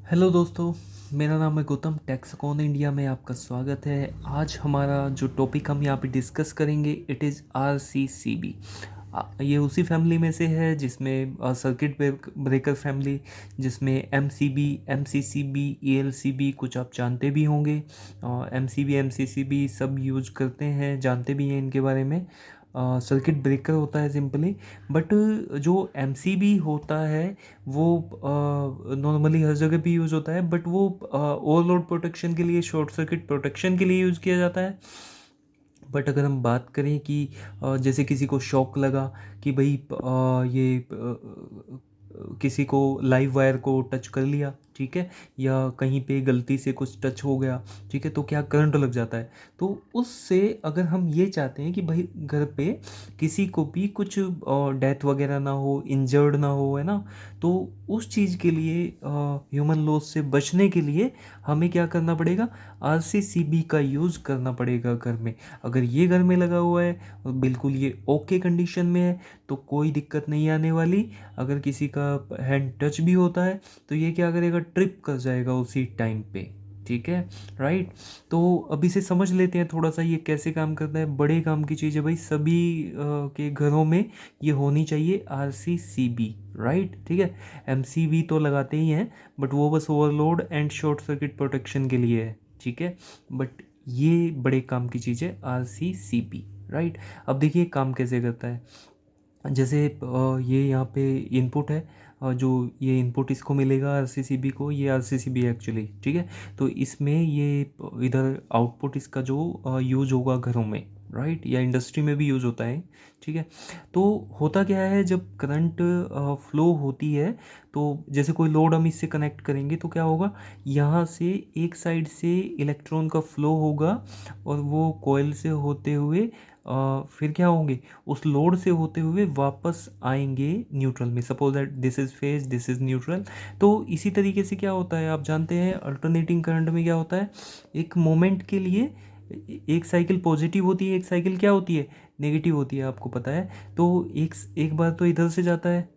Hello दोस्तों, मेरा नाम है गौतम। टैक्सकॉन इंडिया में आपका स्वागत है। आज हमारा जो टॉपिक हम यहाँ पे डिस्कस करेंगे इट इज़ RCCB। ये उसी फैमिली में से है जिसमें सर्किट ब्रेकर फैमिली, जिसमें MCB, MCCB, ELCB कुछ आप जानते भी होंगे। MCB, MCCB सब यूज करते हैं, जानते भी हैं इनके बारे में। सर्किट ब्रेकर होता है सिंपली, बट जो MCB होता है वो नॉर्मली हर जगह भी यूज़ होता है, बट वो ओवरलोड प्रोटेक्शन के लिए, शॉर्ट सर्किट प्रोटेक्शन के लिए यूज़ किया जाता है। बट अगर हम बात करें कि जैसे किसी को शॉक लगा कि भाई ये किसी को लाइव वायर को टच कर लिया, ठीक है, या कहीं पे गलती से कुछ टच हो गया, ठीक है, तो क्या करंट लग जाता है। तो उससे अगर हम ये चाहते हैं कि भाई घर पे किसी को भी कुछ डेथ वगैरह ना हो, इंजर्ड ना हो, है ना, तो उस चीज़ के लिए ह्यूमन लॉस से बचने के लिए हमें क्या करना पड़ेगा, RCCB का यूज़ करना पड़ेगा घर में। अगर ये घर में लगा हुआ है और बिल्कुल ये ओके कंडीशन में है तो कोई दिक्कत नहीं आने वाली। अगर किसी का हैंड टच भी होता है तो ये क्या करेगा, ट्रिप कर जाएगा उसी टाइम पे, ठीक है, राइट। तो अब इसे समझ लेते हैं थोड़ा सा, ये कैसे काम करता है। बड़े काम की चीज़ है भाई, सभी के घरों में ये होनी चाहिए RCCB, राइट, ठीक है। MCB तो लगाते ही हैं, बट वो बस overload and short circuit protection के लिए है, ठीक है। बट ये बड़े काम की चीज़ है RCCB, राइट। अब देखिए काम कैसे करता है। जैसे ये यहाँ पे इनपुट है, जो ये इनपुट इसको मिलेगा RCCB को, ये RCCB एक्चुअली, ठीक है। तो इसमें ये इधर आउटपुट इसका जो यूज होगा घरों में, राइट, या इंडस्ट्री में भी यूज़ होता है, ठीक है। तो होता क्या है, जब करंट फ्लो होती है तो जैसे कोई लोड हम इससे कनेक्ट करेंगे तो क्या होगा, यहाँ से एक साइड से इलेक्ट्रॉन का फ्लो होगा और वो कोयल से होते हुए फिर क्या होंगे, उस लोड से होते हुए वापस आएंगे न्यूट्रल में। Suppose that this is phase, this is neutral. तो इसी तरीके से क्या होता है, आप जानते हैं अल्टरनेटिंग करंट में क्या होता है, एक मोमेंट के लिए एक साइकिल पॉजिटिव होती है, एक साइकिल क्या होती है, नेगेटिव होती है, आपको पता है। तो एक एक बार तो इधर से जाता है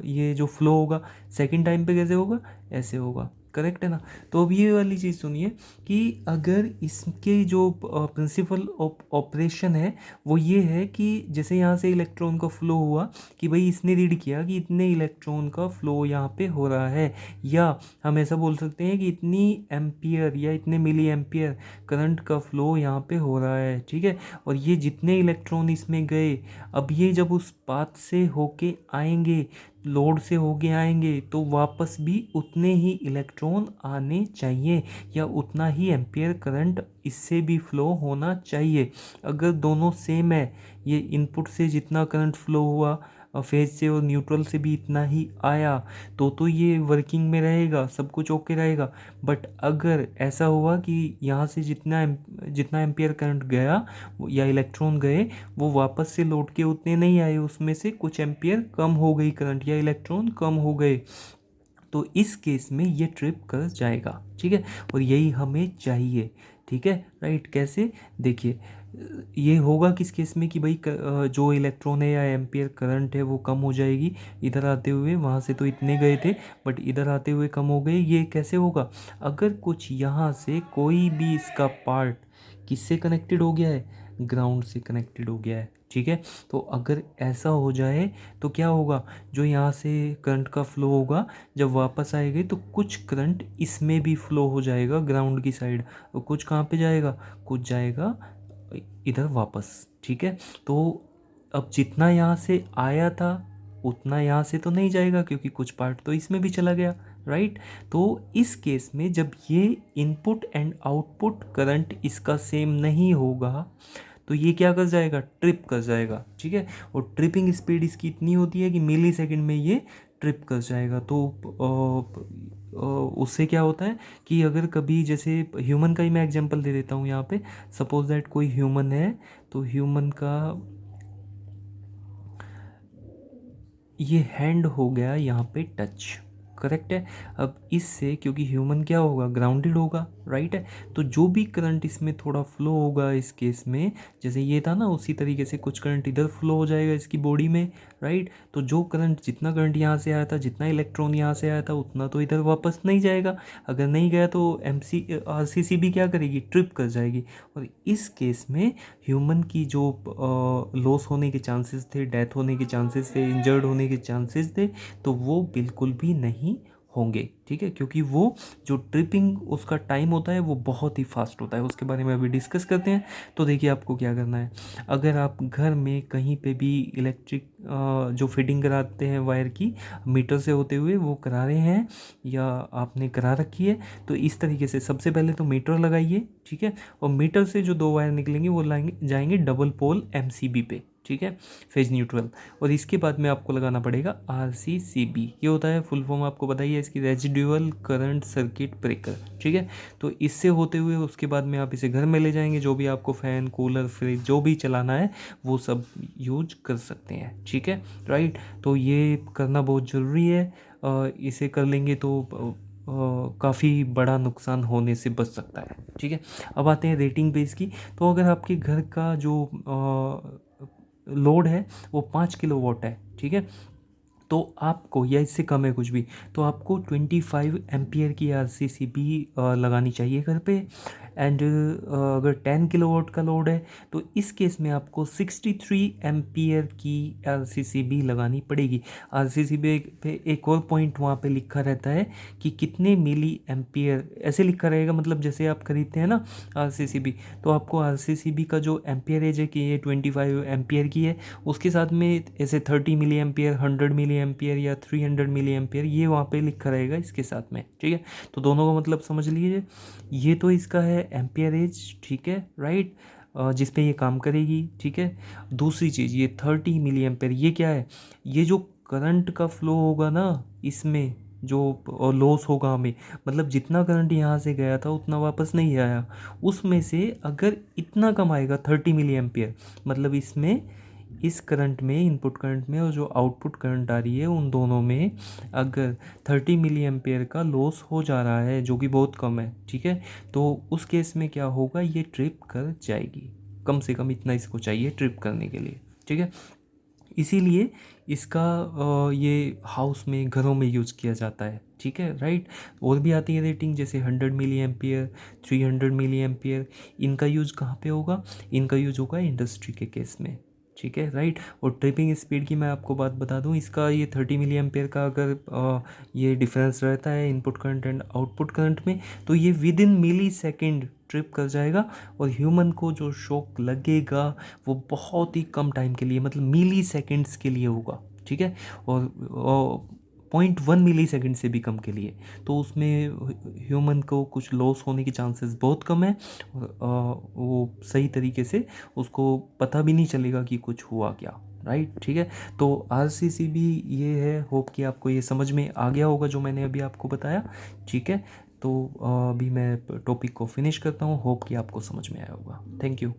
ये जो फ्लो होगा, सेकंड टाइम पे कैसे होगा, ऐसे होगा, करेक्ट है ना। तो अब ये वाली चीज़ सुनिए कि अगर इसके जो प्रिंसिपल ऑपरेशन है वो ये है कि जैसे यहाँ से इलेक्ट्रॉन का फ्लो हुआ, कि भाई इसने रीड किया कि इतने इलेक्ट्रॉन का फ्लो यहाँ पे हो रहा है, या हम ऐसा बोल सकते हैं कि इतनी एम्पियर या इतने मिली एम्पियर करंट का फ्लो यहाँ पे हो रहा है, ठीक है। और ये जितने इलेक्ट्रॉन इसमें गए, अब ये जब उस पाथ से होके आएंगे, लोड से होके आएंगे, तो वापस भी उतने ही इलेक्ट्रॉन आने चाहिए, या उतना ही एम्पियर करंट इससे भी फ्लो होना चाहिए। अगर दोनों सेम है, ये इनपुट से जितना करंट फ्लो हुआ फेज से और न्यूट्रल से भी इतना ही आया, तो ये वर्किंग में रहेगा, सब कुछ ओके रहेगा। बट अगर ऐसा हुआ कि यहाँ से जितना एम्पियर करंट गया या इलेक्ट्रॉन गए, वो वापस से लौट के उतने नहीं आए, उसमें से कुछ एम्पियर कम हो गई करंट, या इलेक्ट्रॉन कम हो गए, तो इस केस में ये ट्रिप कर जाएगा, ठीक है। और यही हमें चाहिए, ठीक है, राइट। कैसे, देखिए, ये होगा किस केस में कि भाई जो इलेक्ट्रॉन है या एम्पियर करंट है वो कम हो जाएगी, इधर आते हुए, वहाँ से तो इतने गए थे बट इधर आते हुए कम हो गए। ये कैसे होगा, अगर कुछ यहाँ से कोई भी इसका पार्ट किससे कनेक्टेड हो गया है, ग्राउंड से कनेक्टेड हो गया है, ठीक है। तो अगर ऐसा हो जाए तो क्या होगा, जो यहाँ से करंट का फ्लो होगा, जब वापस आएगा तो कुछ करंट इसमें भी फ्लो हो जाएगा ग्राउंड की साइड, और कुछ कहाँ पे जाएगा, कुछ जाएगा इधर वापस, ठीक है। तो अब जितना यहाँ से आया था उतना यहाँ से तो नहीं जाएगा, क्योंकि कुछ पार्ट तो इसमें भी चला गया, राइट। तो इस केस में जब ये इनपुट एंड आउटपुट करंट इसका सेम नहीं होगा तो ये क्या कर जाएगा, ट्रिप कर जाएगा, ठीक है। और ट्रिपिंग स्पीड इसकी इतनी होती है कि मिली सेकेंड में ये ट्रिप कर जाएगा। तो उससे क्या होता है कि अगर कभी, जैसे ह्यूमन का ही मैं एग्जांपल दे देता हूँ यहाँ पे। सपोज दैट कोई ह्यूमन है, तो ह्यूमन का ये हैंड हो गया यहाँ पे टच, करेक्ट है। अब इससे, क्योंकि ह्यूमन क्या होगा, ग्राउंडेड होगा, राइट है, तो जो भी करंट इसमें थोड़ा फ्लो होगा इस केस में, जैसे ये था ना, उसी तरीके से कुछ करंट इधर फ्लो हो जाएगा इसकी बॉडी में, राइट। तो जो करंट, जितना करंट यहाँ से आया था, जितना इलेक्ट्रॉन यहाँ से आया था, उतना तो इधर वापस नहीं जाएगा। अगर नहीं गया तो RCCB क्या करेगी, ट्रिप कर जाएगी। और इस केस में ह्यूमन की जो लॉस होने के चांसेस थे, डेथ होने के चांसेस थे, इंजर्ड होने के चांसेस थे, तो वो बिल्कुल भी नहीं होंगे। ठीक है, क्योंकि वो जो ट्रिपिंग उसका टाइम होता है वो बहुत ही फास्ट होता है। उसके बारे में अभी डिस्कस करते हैं। तो देखिए आपको क्या करना है। अगर आप घर में कहीं पे भी इलेक्ट्रिक जो फिटिंग कराते हैं वायर की, मीटर से होते हुए वो करा रहे हैं या आपने करा रखी है, तो इस तरीके से सबसे पहले तो मीटर लगाइए। ठीक है, और मीटर से जो दो वायर निकलेंगे वो जाएंगे डबल पोल MCB पे। ठीक है, फेज न्यूट्रल। और इसके बाद में आपको लगाना पड़ेगा RCCB। ये होता है, फुल फॉर्म आपको बताइए इसकी, रेजिडुअल करंट सर्किट ब्रेकर। ठीक है, तो इससे होते हुए उसके बाद में आप इसे घर में ले जाएंगे। जो भी आपको फ़ैन, कूलर, फ्रिज जो भी चलाना है वो सब यूज कर सकते हैं। ठीक है, राइट। तो ये करना बहुत ज़रूरी है। इसे कर लेंगे तो काफ़ी बड़ा नुकसान होने से बच सकता है। ठीक है, अब आते हैं रेटिंग पे इसकी। तो अगर आपके घर का जो लोड है वो 5 किलोवाट है, ठीक है, तो आपको, या इससे कम है कुछ भी, तो आपको 25 एम्पियर की RCCB लगानी चाहिए घर पे। एंड अगर 10 किलोवाट का लोड है तो इस केस में आपको 63 एम्पियर की RCCB लगानी पड़ेगी। RCCB पे एक और पॉइंट वहाँ पे लिखा रहता है कि कितने मिली एम्पियर, ऐसे लिखा रहेगा, मतलब जैसे आप खरीदते हैं ना RCCB, तो आपको RCCB का जो एम्पियरेज है कि ये 25 एम्पियर की है, उसके साथ में ऐसे 30 मिली एम्पियर, 100 मिली एम्पियर या 300 मिली एम्पियर, ये वहाँ पे लिखा रहेगा इसके साथ में। ठीक है, तो दोनों का मतलब समझ लीजिए। ये तो इसका है एम्पियरेज, ठीक है, राइट, जिस पे ये काम करेगी। ठीक है, दूसरी चीज़ ये 30 मिली एम्पियर, ये क्या है, ये जो करंट का फ्लो होगा ना इसमें, जो लॉस होगा हमें, मतलब जितना करंट यहाँ से गया था उतना वापस नहीं आया, उसमें से अगर इतना कम आएगा 30 मिली एम्पियर, मतलब इसमें, इस करंट में, इनपुट करंट में और जो आउटपुट करंट आ रही है, उन दोनों में अगर 30 मिली एम्पियर का लॉस हो जा रहा है, जो कि बहुत कम है, ठीक है, तो उस केस में क्या होगा, ये ट्रिप कर जाएगी। कम से कम इतना इसको चाहिए ट्रिप करने के लिए। ठीक है, इसीलिए इसका ये हाउस में, घरों में यूज़ किया जाता है। ठीक है, राइट। और भी आती है रेटिंग, जैसे 100 मिली एम्पियर, 300 मिली एम्पियर। इनका यूज़ कहाँ पे होगा, इनका यूज़ होगा इंडस्ट्री के केस में। ठीक है, राइट। और ट्रिपिंग स्पीड की मैं आपको बात बता दूं, इसका ये 30 मिली एम्पियर का अगर ये डिफरेंस रहता है input current and output current में, तो ये within millisecond trip कर जाएगा। और ह्यूमन को जो शॉक लगेगा वो बहुत ही कम टाइम के लिए, मतलब मिली सेकेंड्स के लिए होगा। ठीक है, और 0.1 मिली सेकेंड से भी कम के लिए, तो उसमें ह्यूमन को कुछ लॉस होने के चांसेस बहुत कम है। और वो सही तरीके से उसको पता भी नहीं चलेगा कि कुछ हुआ क्या, राइट। ठीक है, तो RCCB ये है। होप कि आपको ये समझ में आ गया होगा जो मैंने अभी आपको बताया। ठीक है, तो अभी मैं टॉपिक को फिनिश करता हूँ। होप कि आपको समझ में आया होगा। Thank you.